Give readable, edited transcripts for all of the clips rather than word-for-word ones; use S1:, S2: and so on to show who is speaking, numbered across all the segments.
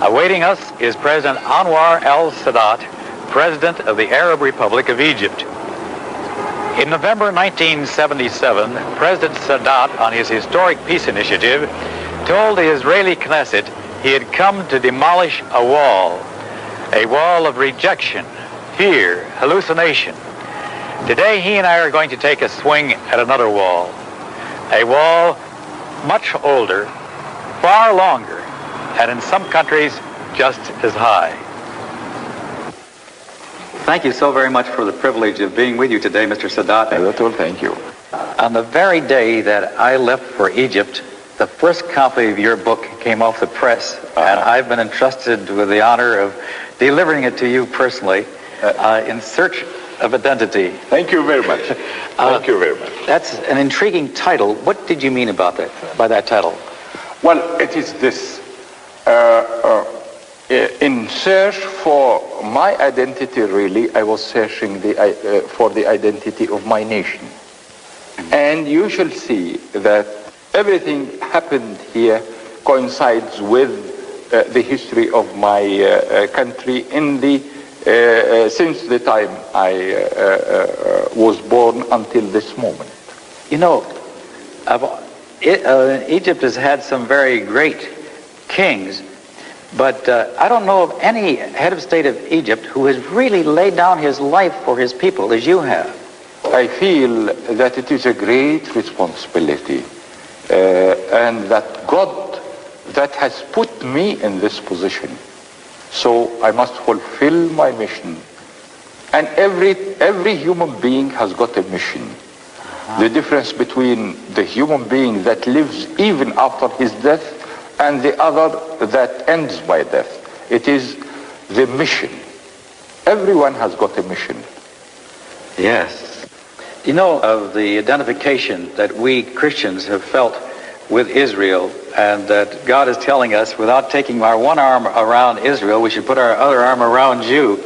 S1: Awaiting us is President Anwar al-Sadat, President of the Arab Republic of Egypt. In November 1977, President Sadat, on his historic peace initiative, told the Israeli Knesset he had come to demolish a wall of rejection, fear, hallucination. Today, he and I are going to take a swing at another wall, a wall much older, far longer, and in some countries, just as high. Thank you so very much for the privilege of being with you today, Mr. Sadat.
S2: Well, thank you.
S1: On the very day that I left for Egypt, the first copy of your book came off the press, and I've been entrusted with the honor of delivering it to you personally, In Search of Identity.
S2: Thank you very much. Thank you very much.
S1: That's an intriguing title. What did you mean about that, by that title?
S2: Well, it is this. In search for my identity, really, I was searching for the identity of my nation. And you shall see that everything happened here coincides with the history of my country in the since the time I was born until this moment.
S1: You know, Egypt has had some very great kings, but I don't know of any head of state of Egypt who has really laid down his life for his people as you have.
S2: I feel that it is a great responsibility and that God that has put me in this position. So I must fulfill my mission. And every human being has got a mission. The difference between the human being that lives even after his death and the other that ends by death, it is the mission. Everyone has got a mission.
S1: Yes. You know of the identification that we Christians have felt with Israel, and that God is telling us, without taking our one arm around Israel, we should put our other arm around you.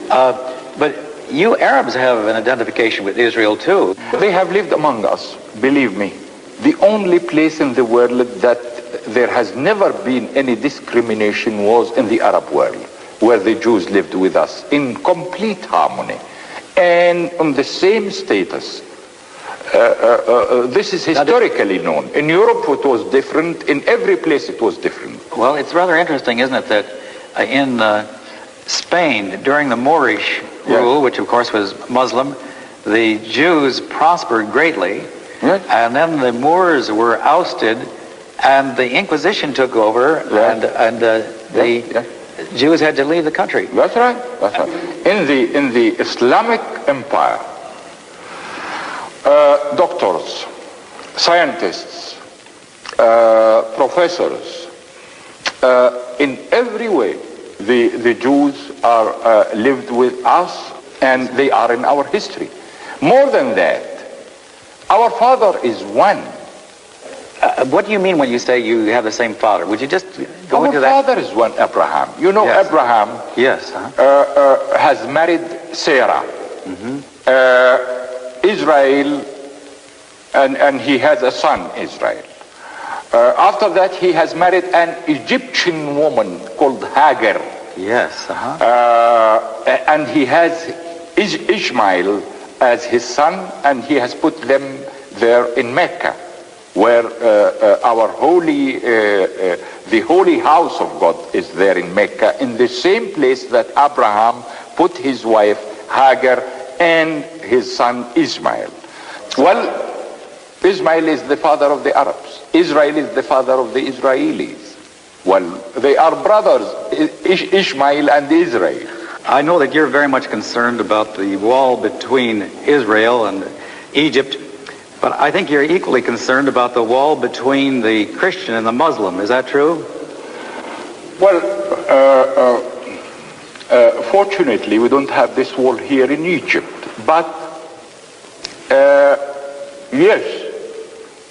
S1: But you Arabs have an identification with Israel too.
S2: They have lived among us, believe me. The only place in the world that there has never been any discrimination was in the Arab world, where the Jews lived with us in complete harmony and on the same status. This is historically known. In Europe it was different. In every place it was different.
S1: Well, it's rather interesting, isn't it, that in Spain, during the Moorish rule, which of course was Muslim, the Jews prospered greatly, and then the Moors were ousted, and the Inquisition took over, and the Jews had to leave the country.
S2: That's right. That's right. In the Islamic Empire, doctors, scientists, professors, in every way, the Jews are lived with us, and they are in our history. More than that, our father is one.
S1: What do you mean when you say you have the same father? Would you just go into that?
S2: Our father is one, Abraham. You know, yes. Abraham has married Sarah. Israel, and he has a son, Israel. After that, he has married an Egyptian woman called Hagar.
S1: Yes.
S2: And he has Ishmael as his son, and he has put them there in Mecca, where our the holy house of God is there in Mecca, in the same place that Abraham put his wife Hagar and his son Ishmael. Well, Ishmael is the father of the Arabs. Israel is the father of the Israelis. Well, they are brothers, Ishmael and Israel.
S1: I know that you're very much concerned about the wall between Israel and Egypt, but I think you're equally concerned about the wall between the Christian and the Muslim. Is that true?
S2: Well, fortunately, we don't have this wall here in Egypt. But, yes,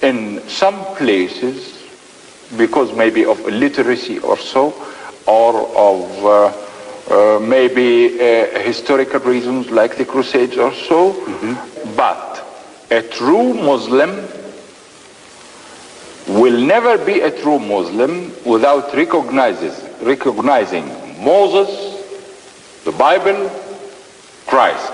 S2: in some places, because maybe of illiteracy or so, or of maybe historical reasons like the Crusades or so, but a true Muslim will never be a true Muslim without recognizing recognizing Moses, the Bible, Christ.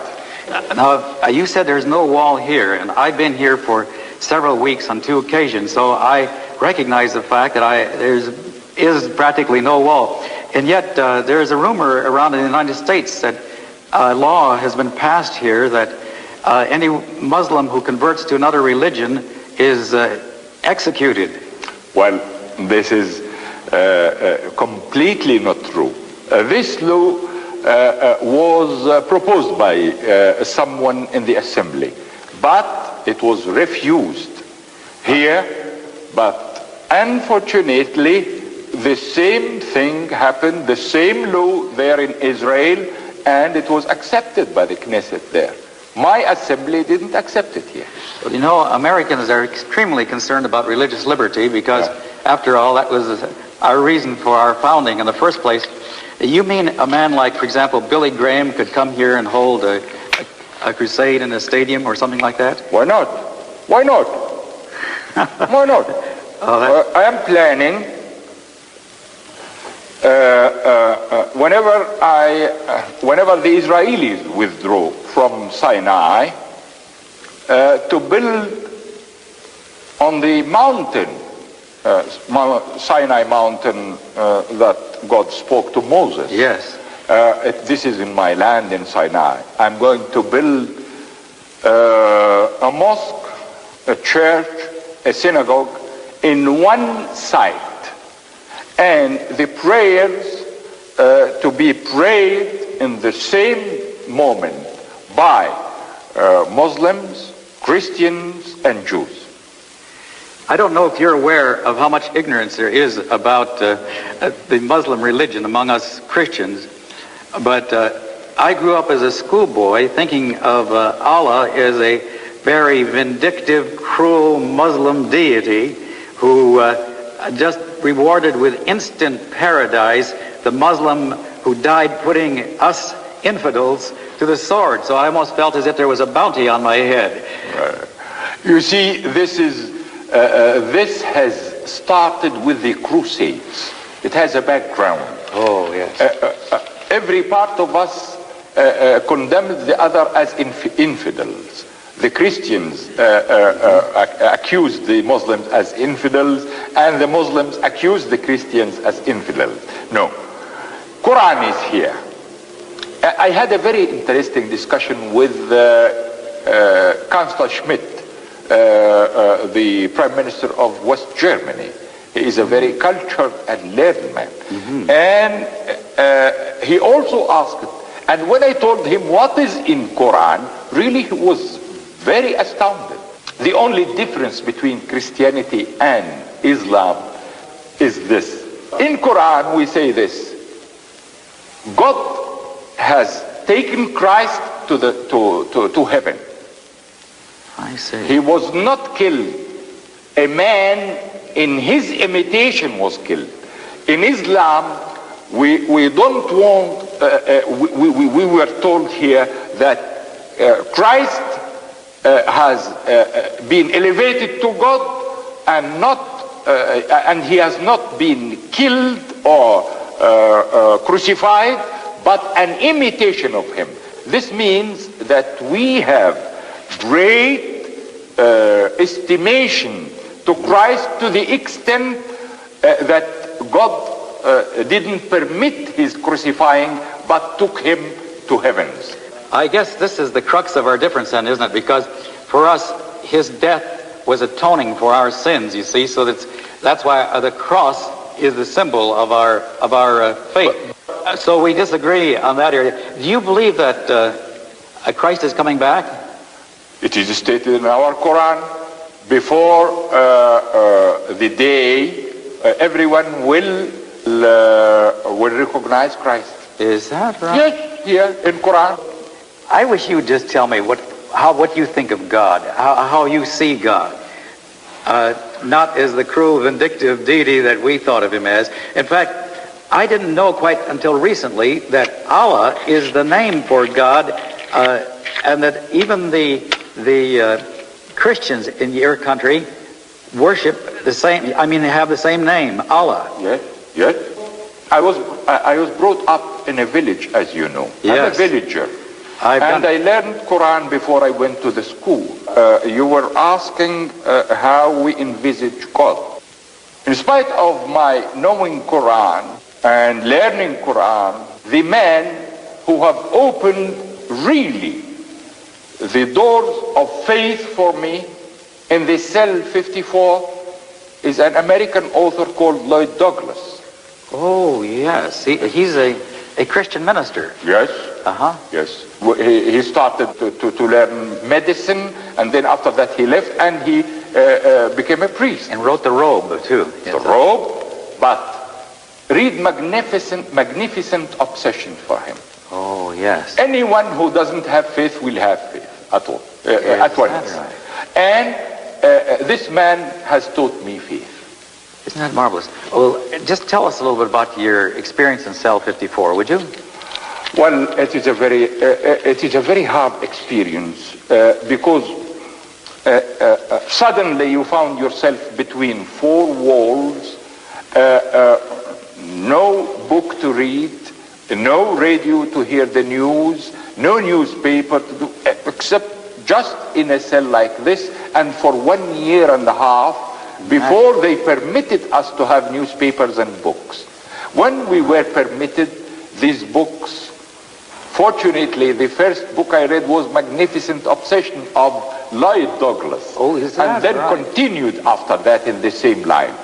S3: Now, you said there's no wall here, and I've been here for several weeks on 2 occasions, so I recognize the fact that there is practically no wall. And yet, there is a rumor around in the United States that a law has been passed here that any Muslim who converts to another religion is executed.
S2: Well, this is completely not true. This law was proposed by someone in the assembly, but it was refused here. But unfortunately, the same thing happened, the same law there in Israel, and it was accepted by the Knesset there. My assembly didn't accept it here.
S3: Well, you know, Americans are extremely concerned about religious liberty because, after all, that was our reason for our founding in the first place. You mean a man like, for example, Billy Graham could come here and hold a crusade in a stadium or something like that?
S2: Why not? Why not? Why not? I am planning, whenever the Israelis withdraw from Sinai, to build on the mountain, Sinai mountain that God spoke to Moses.
S3: Yes.
S2: This is in my land in Sinai. I'm going to build a mosque, a church, a synagogue in one site. And the prayers to be prayed in the same moment by Muslims, Christians, and Jews.
S3: I don't know if you're aware of how much ignorance there is about the Muslim religion among us Christians, but I grew up as a schoolboy thinking of Allah as a very vindictive, cruel Muslim deity who just rewarded with instant paradise the Muslim who died putting us infidels to the sword. So I almost felt as if there was a bounty on my head.
S2: You see, this has started with the Crusades. It has a background.
S3: Oh, yes.
S2: Every part of us condemned the other as infidels. The Christians accused the Muslims as infidels, and the Muslims accused the Christians as infidels. No. Quran is here. I had a very interesting discussion with Chancellor Schmidt, the Prime Minister of West Germany. He is a very cultured and learned man. Mm-hmm. And he also asked, and when I told him what is in Quran, really he was very astounded. The only difference between Christianity and Islam is this. In Quran we say this: God has taken Christ to heaven.
S3: I see.
S2: He was not killed. A man in his imitation was killed. In Islam, we don't want, we were told here that Christ has been elevated to God and he has not been killed or crucified, but an imitation of him. This means that we have great estimation to Christ to the extent that God didn't permit his crucifying, but took him to heavens.
S3: I guess this is the crux of our difference then, isn't it? Because for us, his death was atoning for our sins, you see, so that's why the cross is the symbol of our faith. So we disagree on that area. Do you believe that Christ is coming back?
S2: It is stated in our Quran, before the day everyone will recognize Christ.
S3: Is that right?
S2: Yes, here in Quran.
S3: I wish you would just tell me what you think of God, how you see God. Not as the cruel, vindictive deity that we thought of him as. In fact, I didn't know quite until recently that Allah is the name for God, and that even the Christians in your country worship the same, they have the same name, Allah.
S2: Yes, yes. I was brought up in a village, as you know.
S3: Yes.
S2: I'm a villager. I learned Quran before I went to the school. You were asking how we envisage God. In spite of my knowing Quran and learning Quran, the man who have opened really the doors of faith for me in the cell 54 is an American author called Lloyd Douglas.
S3: Oh, yes. He's a Christian minister.
S2: Yes.
S3: Uh-huh.
S2: Yes. He started to learn medicine, and then after that he left and he became a priest.
S3: And wrote the Robe, too.
S2: The Robe, but read magnificent obsession for him.
S3: Oh, yes.
S2: Anyone who doesn't have faith will have faith at all, at once.
S3: Right.
S2: And this man has taught me faith.
S3: Isn't that marvelous? Well, just tell us a little bit about your experience in Cell 54, would you?
S2: Well, it is a very hard experience because suddenly you found yourself between four walls, no book to read, no radio to hear the news, no newspaper to do, except just in a cell like this, and for 1 year and a half before they permitted us to have newspapers and books. When we were permitted these books, fortunately the first book I read was Magnificent Obsession of Lloyd Douglas.
S3: Oh, is that
S2: and then
S3: right?
S2: continued after that in the same line.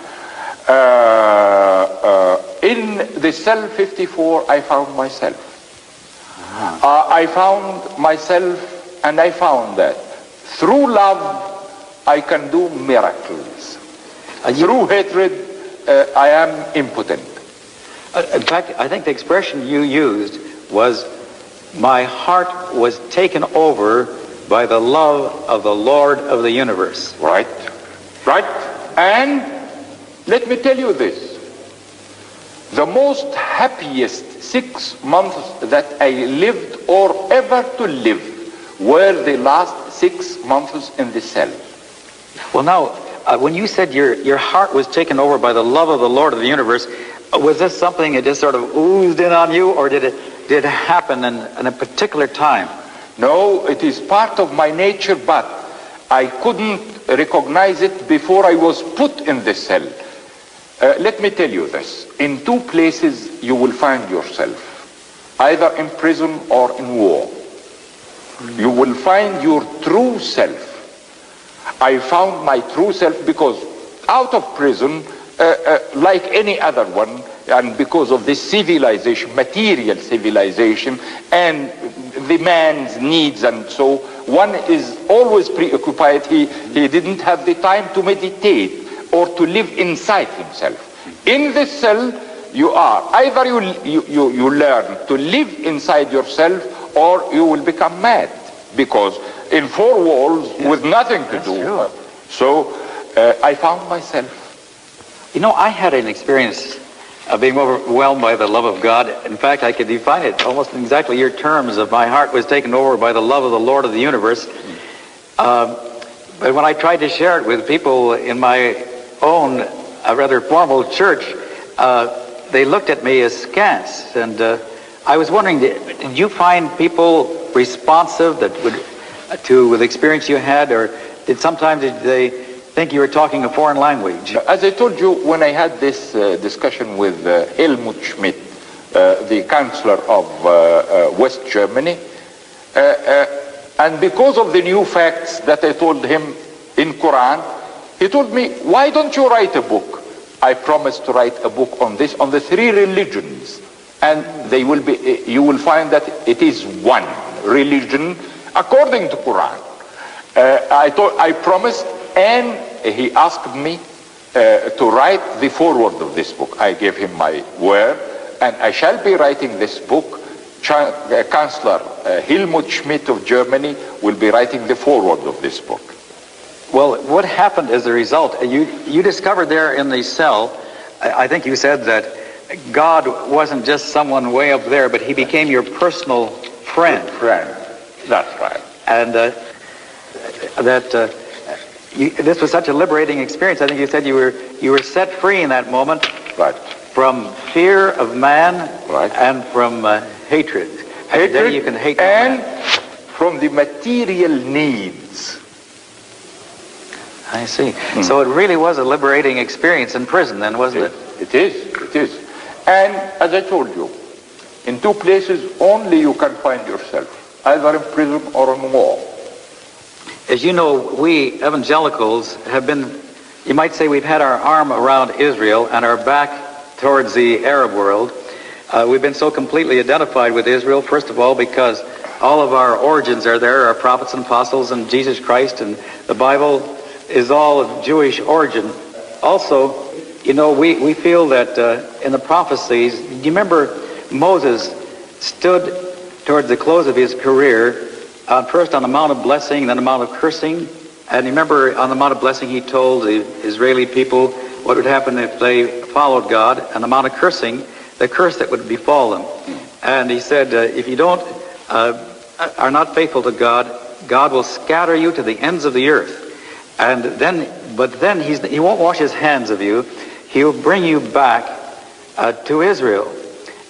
S2: In the cell 54 I found myself. I found myself, and I found that through love I can do miracles. Through hatred I am impotent.
S3: In fact, I think the expression you used was, my heart was taken over by the love of the Lord of the universe.
S2: Right. And let me tell you this. The most happiest 6 months that I lived or ever to live were the last 6 months in the cell.
S3: Well, now, when you said your heart was taken over by the love of the Lord of the universe, was this something that just sort of oozed in on you, or did it happen in a particular time?
S2: No, it is part of my nature, but I couldn't recognize it before I was put in the cell. Let me tell you this. In two places you will find yourself, either in prison or in war. You will find your true self. I found my true self because out of prison, like any other one, and because of this civilization, material civilization, and the man's needs, and so one is always preoccupied. He didn't have the time to meditate or to live inside himself. In this cell, you are either you learn to live inside yourself, or you will become mad, because in four walls with nothing to do.
S3: True.
S2: So I found myself.
S3: You know, I had an experience of being overwhelmed by the love of God. In fact, I could define it almost in exactly your terms, of my heart was taken over by the love of the Lord of the universe. But when I tried to share it with people in my own rather formal church, they looked at me askance. And I was wondering, did you find people responsive that to the experience you had, or did they think you were talking a foreign language?
S2: As I told you, when I had this discussion with Helmut Schmidt, the Chancellor of West Germany, and because of the new facts that I told him in Quran, he told me, why don't you write a book? I promised to write a book on this, on the three religions, and you will find that it is one religion according to Quran. I promised, and he asked me to write the foreword of this book. I gave him my word, and I shall be writing this book. Chancellor Helmut Schmidt of Germany will be writing the foreword of this book.
S3: Well, what happened as a result? You discovered there in the cell, I think you said that God wasn't just someone way up there, but he became your personal friend.
S2: That's right.
S3: And this was such a liberating experience. I think you said you were set free in that moment.
S2: Right.
S3: from fear of man
S2: Right.
S3: and from hatred.
S2: Hatred
S3: Today you can hate no
S2: and
S3: man.
S2: from the material needs.
S3: I see. So it really was a liberating experience in prison then, wasn't it?
S2: It is. And as I told you, in two places only you can find yourself, either in prison or in war.
S3: As you know, we evangelicals have been, you might say we've had our arm around Israel and our back towards the Arab world. We've been so completely identified with Israel, first of all, because all of our origins are there, our prophets and apostles and Jesus Christ, and the Bible is all of Jewish origin. Also, you know, we feel that in the prophecies, do you remember Moses stood towards the close of his career, first on the Mount of Blessing, then the Mount of Cursing, and you remember on the Mount of Blessing he told the Israeli people what would happen if they followed God, and the Mount of Cursing, the curse that would befall them. And he said, if you don't, are not faithful to God, God will scatter you to the ends of the earth. And then he won't wash his hands of you. He'll bring you back to Israel.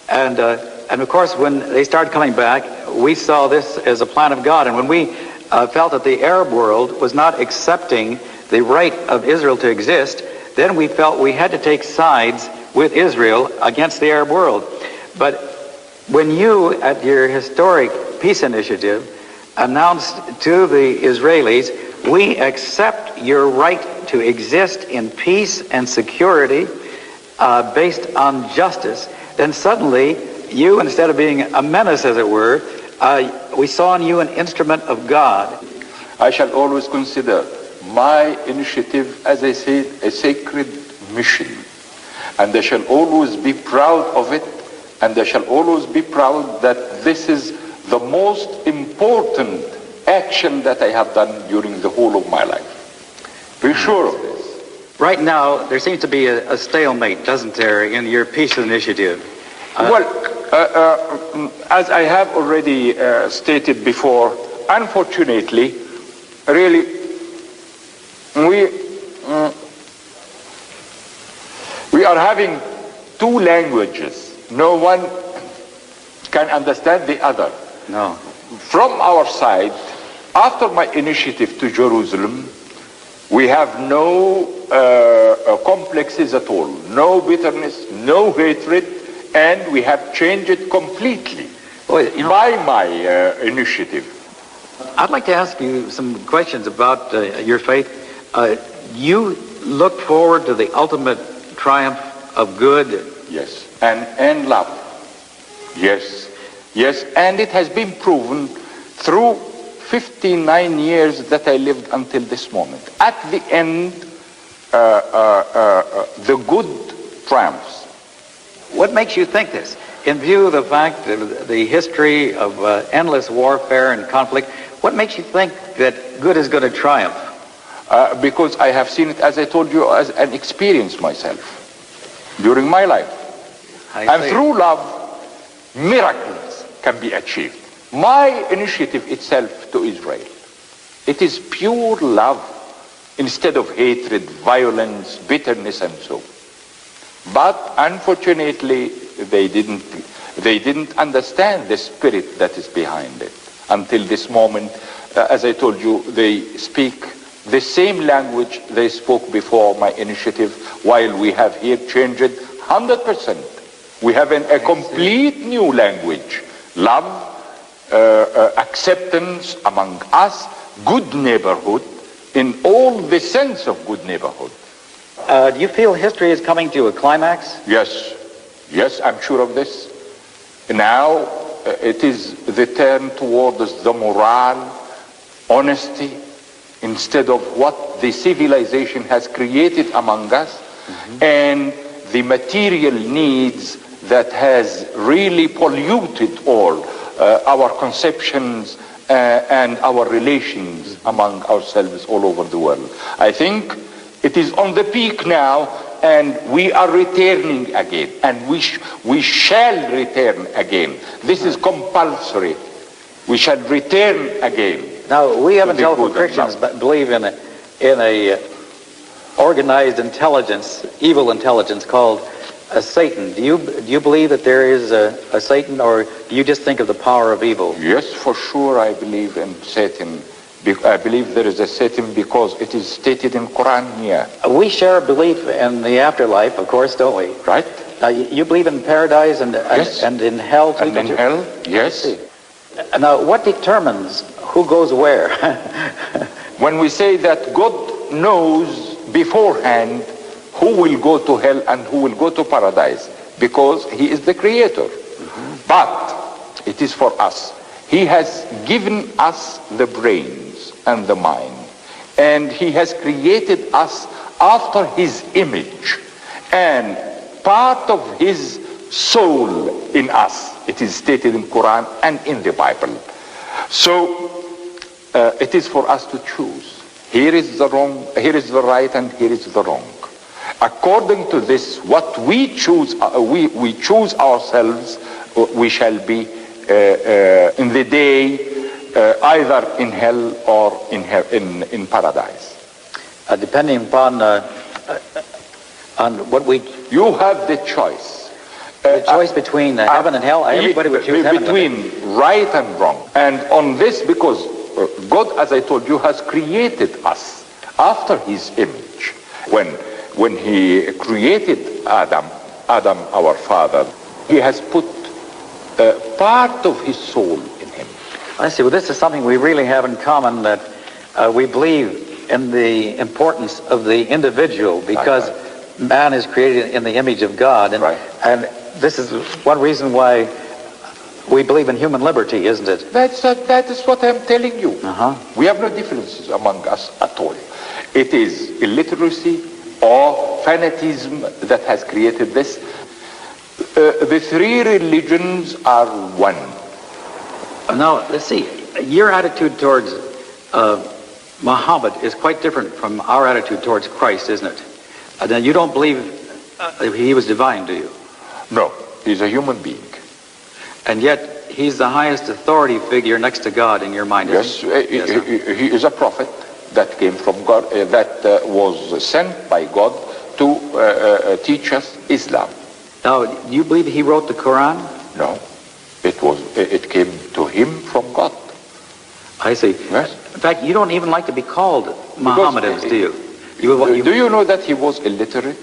S3: And of course, when they started coming back, we saw this as a plan of God. And when we felt that the Arab world was not accepting the right of Israel to exist, then we felt we had to take sides with Israel against the Arab world. But when you, at your historic peace initiative, announced to the Israelis, we accept your right to exist in peace and security based on justice, then suddenly you, instead of being a menace, as it were, we saw in you an instrument of God.
S2: I shall always consider my initiative, as I said, a sacred mission. And I shall always be proud of it, and I shall always be proud that this is the most important action that I have done during the whole of my life. Be sure of this.
S3: Right now, there seems to be a stalemate, doesn't there, in your peace initiative?
S2: As I have already stated before, unfortunately, really, we are having two languages. No one can understand the other.
S3: No.
S2: From our side, after my initiative to Jerusalem, we have no complexes at all, no bitterness, no hatred, and we have changed it completely by my initiative.
S3: I'd like to ask you some questions about your faith. You look forward to the ultimate triumph of good.
S2: Yes, and love. Yes, and it has been proven through 59 years that I lived until this moment. At the end, the good triumphs.
S3: What makes you think this? In view of the fact that the history of endless warfare and conflict, what makes you think that good is going to triumph?
S2: Because I have seen it, as I told you, as an experience myself during my life. And through love, miracles can be achieved. My initiative itself to Israel, it is pure love instead of hatred, violence, bitterness, and so. But unfortunately, they didn't understand the spirit that is behind it. Until this moment, as I told you, they speak the same language they spoke before my initiative, while we have here changed 100%. We have a complete new language. Love, acceptance among us, good neighborhood, in all the sense of good neighborhood.
S3: Do you feel history is coming to a climax?
S2: Yes, I'm sure of this. Now it is the turn towards the moral, honesty, instead of what the civilization has created among us, and the material needs that has really polluted all our conceptions and our relations among ourselves all over the world. I think it is on the peak now, and we are returning again, and we shall return again. This is compulsory. We shall return again.
S3: Now, we evangelical Christians believe in a organized intelligence, evil intelligence called Satan. Do you believe that there is a Satan, or do you just think of the power of evil?
S2: Yes, for sure I believe in Satan. I believe there is a Satan because it is stated in Quran here.
S3: We share a belief in the afterlife, of course, don't we?
S2: Right?
S3: You believe in paradise
S2: Yes.
S3: and in hell too?
S2: And in hell, yes.
S3: Now, what determines who goes where?
S2: When we say that God knows beforehand who will go to hell and who will go to paradise, because he is the creator. But it is for us. He has given us the brains and the mind, and he has created us after his image, and part of his soul in us. It is stated in Quran and in the Bible. So it is for us to choose. Here is the wrong, here is the right, and here is the wrong. According to this, what we choose, we choose ourselves, we shall be in the day either in hell or in paradise.
S3: Depending upon on what we...
S2: You have the choice.
S3: The choice between heaven and hell. Everybody would choose heaven.
S2: Between right and wrong. And on this, because God, as I told you, has created us after his image. When he created Adam, our father, he has put part of his soul in him.
S3: I see. Well, this is something we really have in common, that we believe in the importance of the individual, because man is created in the image of God. And, and this is one reason why we believe in human liberty, isn't it?
S2: That is what I'm telling you. We have no differences among us at all. It is illiteracy or fanatism that has created this. The three religions are one.
S3: Now, let's see. Your attitude towards Muhammad is quite different from our attitude towards Christ, isn't it? Now, you don't believe he was divine, do you?
S2: No, he's a human being.
S3: And yet, he's the highest authority figure next to God in your mind, isn't he?
S2: He is a prophet that came from God, that was sent by God to teach us Islam.
S3: Now, do you believe he wrote the Quran?
S2: No, it came to him from God.
S3: I see.
S2: Yes.
S3: In fact, you don't even like to be called Mohammedans, do you?
S2: Do you know that he was illiterate?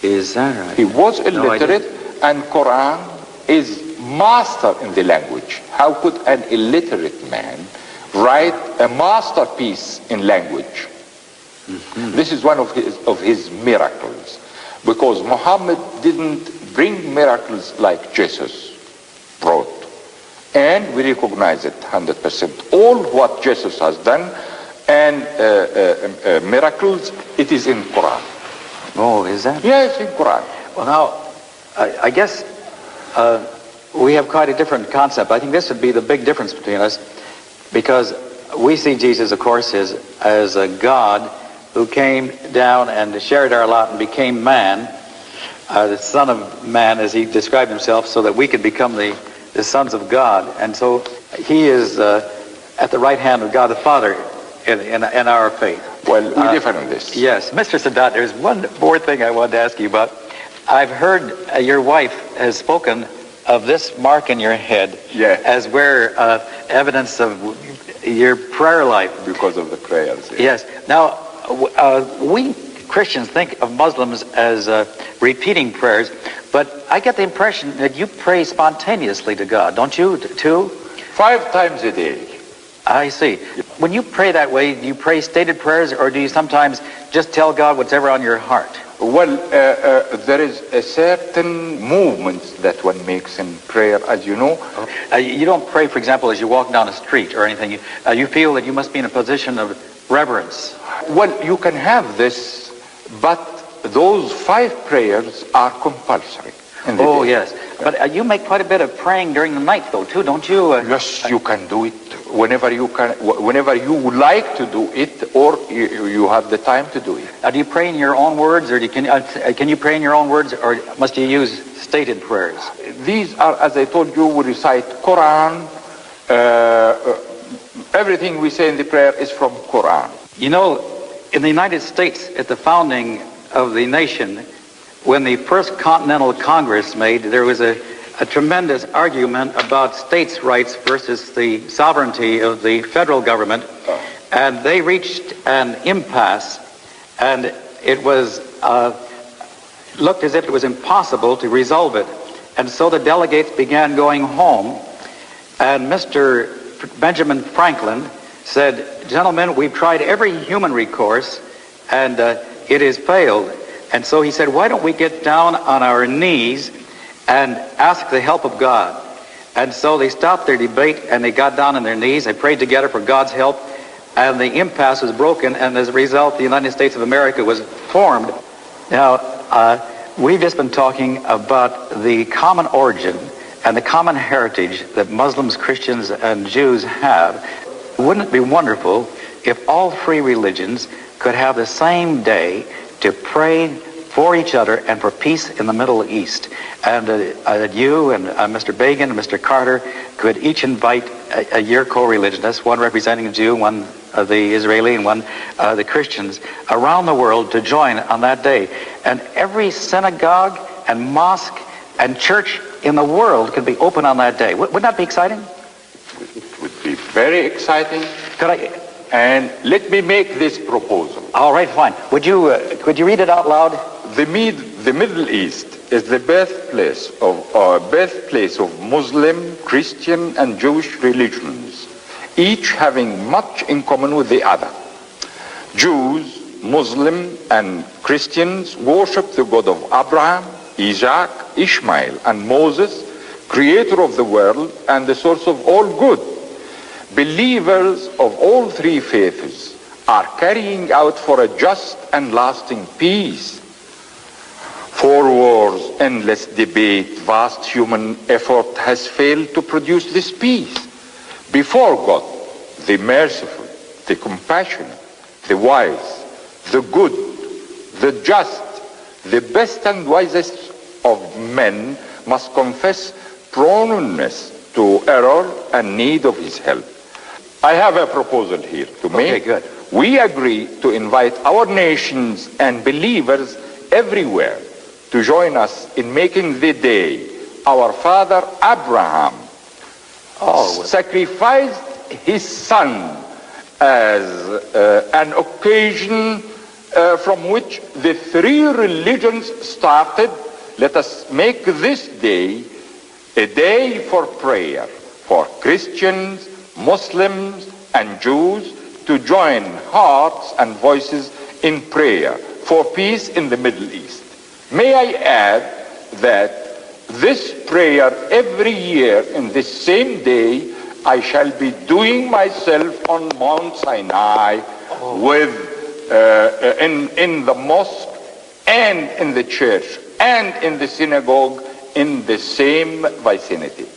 S3: Is that right?
S2: He was illiterate, and Quran is master in the language. How could an illiterate man write a masterpiece in language? This is one of his miracles, because Muhammad didn't bring miracles like Jesus brought, and we recognize it 100%. All what Jesus has done and miracles, it is in Quran.
S3: Oh, is that?
S2: Yes, in Quran.
S3: Well, now, I guess we have quite a different concept. I think this would be the big difference between us, because we see Jesus, of course, as a God who came down and shared our lot and became man, the Son of Man, as he described himself, so that we could become the sons of God. And so he is at the right hand of God the Father in our faith.
S2: Well, we differ on this.
S3: Yes. Mr. Sadat, there's one more thing I wanted to ask you about. I've heard your wife has spoken of this mark in your head as where evidence of your prayer life.
S2: Because of the prayers.
S3: Yes. Now, we Christians think of Muslims as repeating prayers, but I get the impression that you pray spontaneously to God, don't you, too?
S2: 5 times a day.
S3: I see. When you pray that way, do you pray stated prayers, or do you sometimes just tell God whatever on your heart?
S2: Well, there is a certain movement that one makes in prayer, as you know.
S3: You don't pray, for example, as you walk down a street or anything. You feel that you must be in a position of reverence.
S2: Well, you can have this, but those 5 prayers are compulsory.
S3: Oh, yes. But you make quite a bit of praying during the night, though, too, don't you?
S2: Yes, you can do it whenever you can, whenever you would like to do it, or you have the time to do it.
S3: Do you pray in your own words, or can you pray in your own words, or must you use stated prayers?
S2: These are, as I told you, we recite Quran. Everything we say in the prayer is from Quran.
S3: You know, in the United States, at the founding of the nation, when the First Continental Congress made, there was a tremendous argument about states' rights versus the sovereignty of the federal government, and they reached an impasse, and it was looked as if it was impossible to resolve it. And so the delegates began going home, and Mr. Benjamin Franklin said, "Gentlemen, we've tried every human recourse, and it has failed." And so he said, "Why don't we get down on our knees and ask the help of God?" And so they stopped their debate, and they got down on their knees. They prayed together for God's help, and the impasse was broken, and as a result, the United States of America was formed. Now, we've just been talking about the common origin and the common heritage that Muslims, Christians, and Jews have. Wouldn't it be wonderful if all three religions could have the same day to pray for each other and for peace in the Middle East? And you and Mr. Begin and Mr. Carter could each invite your co-religionists, one representing the Jew, one the Israeli, and one the Christians, around the world to join on that day. And every synagogue and mosque and church in the world could be open on that day. Wouldn't that be exciting?
S2: It would be very exciting.
S3: Could I?
S2: And let me make this proposal.
S3: All right, fine. Could you read it out loud?
S2: The Middle East is the birthplace of Muslim, Christian, and Jewish religions, each having much in common with the other. Jews, Muslim, and Christians worship the God of Abraham, Isaac, Ishmael, and Moses, creator of the world and the source of all good. Believers of all three faiths are carrying out for a just and lasting peace. For wars, endless debate, vast human effort has failed to produce this peace. Before God, the merciful, the compassionate, the wise, the good, the just, the best and wisest of men must confess proneness to error and need of his help. I have a proposal here to make.
S3: Okay, good.
S2: We agree to invite our nations and believers everywhere to join us in making the day our father Abraham sacrificed his son as an occasion from which the three religions started. Let us make this day a day for prayer for Christians, Muslims, and Jews to join hearts and voices in prayer for peace in the Middle East. May I add that this prayer every year in this same day I shall be doing myself on Mount Sinai with in the mosque and in the church and in the synagogue in the same vicinity.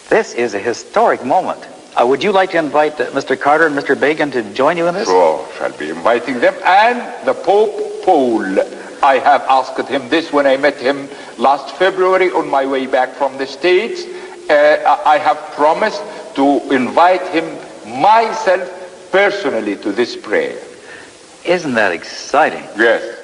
S3: This is a historic moment. Would you like to invite Mr. Carter and Mr. Begin to join you in this?
S2: Sure, shall be inviting them. And the Pope Paul, I have asked him this when I met him last February on my way back from the States. I have promised to invite him myself personally to this prayer.
S3: Isn't that exciting?
S2: Yes.